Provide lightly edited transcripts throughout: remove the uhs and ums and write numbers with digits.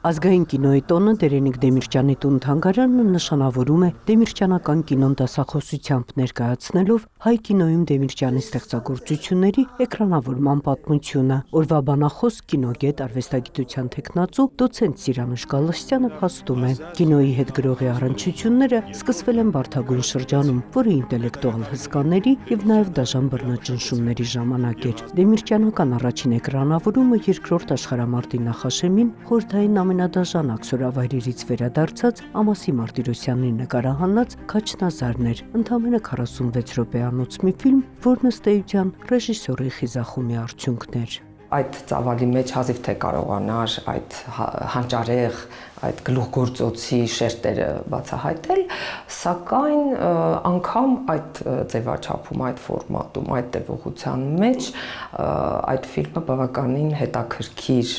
Ազգային կինոյի տոնը Դերենիկ Դեմիրճյանի տուն-թանգարանն նշանավորում է դեմիրճյանական կինոն դասախոսությամբ ներկայացնելով հայ կինոյում Դեմիրճյանի ստեղծագործությունների էկրանավորման պատմությունը։ Օրվա բանախոս կինոգետ արվեստագիտության թեկնածու դոցենտ Սիրանուշ Գալստյանը փաստում է. կինոյի հետ գրողի առնչությունները սկսվել են բարդագույն շրջանում, որը ինտելեկտուալ հսկաների եւ նաեւ դաժան բռնաճնշումների ժամանակ էր։ Դեմիրճյանական առաջին էկրանավորումը երկրորդ աշխարհամարտի նախաշեմին խորհրդային ամենադաժան աքսորավայրերից վերադարձած Ամասի Մարտիրոսյանի նկարահանած Քաչնազարն էր, ընդամենը 46 րոպեանոց մի ֆիլմ, որն ըստ էության ռեժիսորի խիզախումի արդյունքն էր։ Այդ ծավալի մեջ հազիվ թե կարողանար այդ հանճարեղ, այդ գլուխգործոցի շերտերը բացահայտել, սակայն անգամ այդ ձևաչափում, այդ ֆորմատում, այդ տևողության մեջ այդ ֆիլմը բավականին հետաքրքիր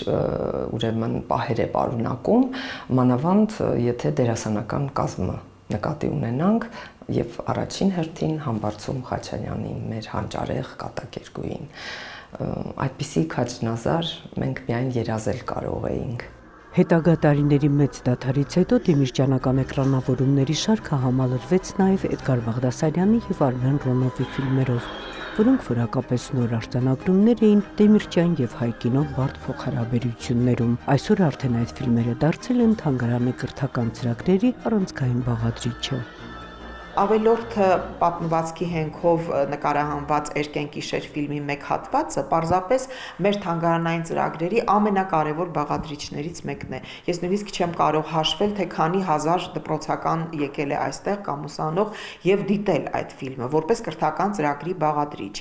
ուրեմն պահեր է պարունակում, մանավանդ եթե դերասանական կազմը նկատի ունենանք եւ առաջին հերթին Համբարձում Խաչանյանին, մեր հանճարեղ կատակերգուին։ Այդպիսի Քաչնազար մենք միայն երազել կարող էինք։ Հետագա տարիների մեծ դադարից հետո դեմիրճյանական էկրանավորումների շարքը համալրվեց նաև Էդգար Բաղդասարյանի եւ Արմեն Ռոնովի ֆիլմերով, որոնք որակապես նոր արձանագրումներ էին Դեմիրճյան եւ հայ կինո բարդ փոխհարաբերություններում։ Այսօր արդեն այդ ֆիլմերը դարձել են թանգարանի կրթական ծրագրերի առանցքային բաղադրիչը։ Ավելորդը պատմվածքի հենքով նկարահանված Երկենկիշեր ֆիլմի մեկ հատվածը պարզապես մեր թանգարանային ծրագրերի ամենակարևոր բաղադրիչներից մեկն է։ Ես նույնիսկ չեմ կարող հաշվել, թե քանի հազար դպրոցական եկել է այստեղ կամ ուսանող եւ դիտել այդ ֆիլմը որպես կրթական ծրագրի բաղադրիչ։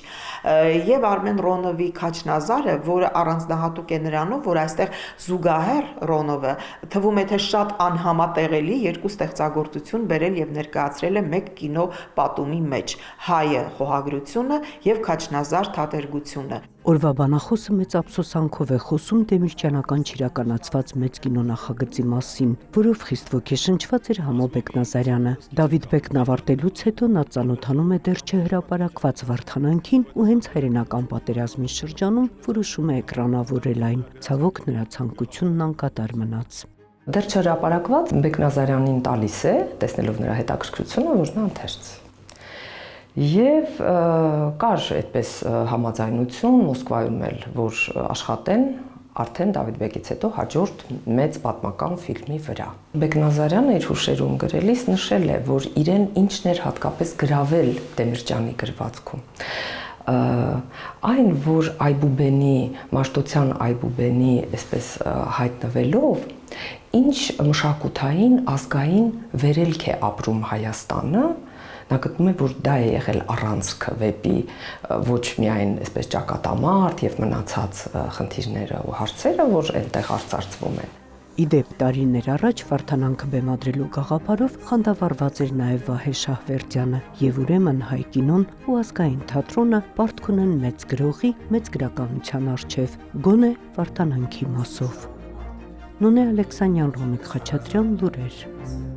Եվ Արմեն Ռոնովի Քաչնազարը, որը առանձնահատուկ է նրանով, որ այստեղ զուգահեռ Ռոնովը թվում է թե շատ անհամատեղելի երկու ստեղծագործություն բերել եւ ներկայացրել է կինո պատումի մեջ հայը խոհագրությունը եւ Քաչնազար թատերգությունը։ Օրվա բանախոսը մեծ ափսոսանքով է խոսում դեմիրճյանական չիրականացված մեծ կինո նախագծի մասին, որով խիստ ոգեշնչված էր Համո Բեկնազարյանը։ Դավիթ Բեկն ավարտելուց հետո նա ծանոթանում է դեռ չհրապարակված Վարդանանքին ու հենց հայրենական պատերազմի շրջանում որոշում է էկրանավորել այն։ Ցավոք նրա ցանկությունն անկատար մնաց։ Դեռ չհրապարակված Բեկնազարյանին տալիս է, տեսնելով նրա հետաքրքրությունը, որ նա ընթերց։ Եվ կար այդպես համաձայնություն Մոսկվայում էլ, որ աշխատեն արդեն Դավիթ Բեկից հետո հաջորդ մեծ պատմական ֆիլմի վրա։ Բեկնազարյանը իր հուշերում գրելիս նշել է, որ իրեն ինչն էր հատկապես գրավել Դեմիրճյանի գրվածքում։ Այն, որ Այբուբենի, Մաշտոցյան Այբուբենի այսպես հայտնվելով, ինչ մշակութային ազգային վերելք է ապրում Հայաստանը, նա գտնում է, որ դա է եղել առանցքը վեպի ոչ միայն այսպես ճակատամարտ եւ մնացած խնդիրները ու հարցերը, որ այնտեղ արծարծվում են։ Իդեպ տարիներ առաջ Վարդանանքը բեմադրելու գաղափարով խանդավառված էր նաև Վահե Շահվերդյանը եւ ուրեմն հայ կինոն ու ազգային թատրոնը պարտք ունեն մեծ գրողի, մեծ գրականության առջև, գոնե Վարդանանքի մասով։ Նոնե Ալեքսանյան, Ռոմիկ Խաչատրյան, լուրեր։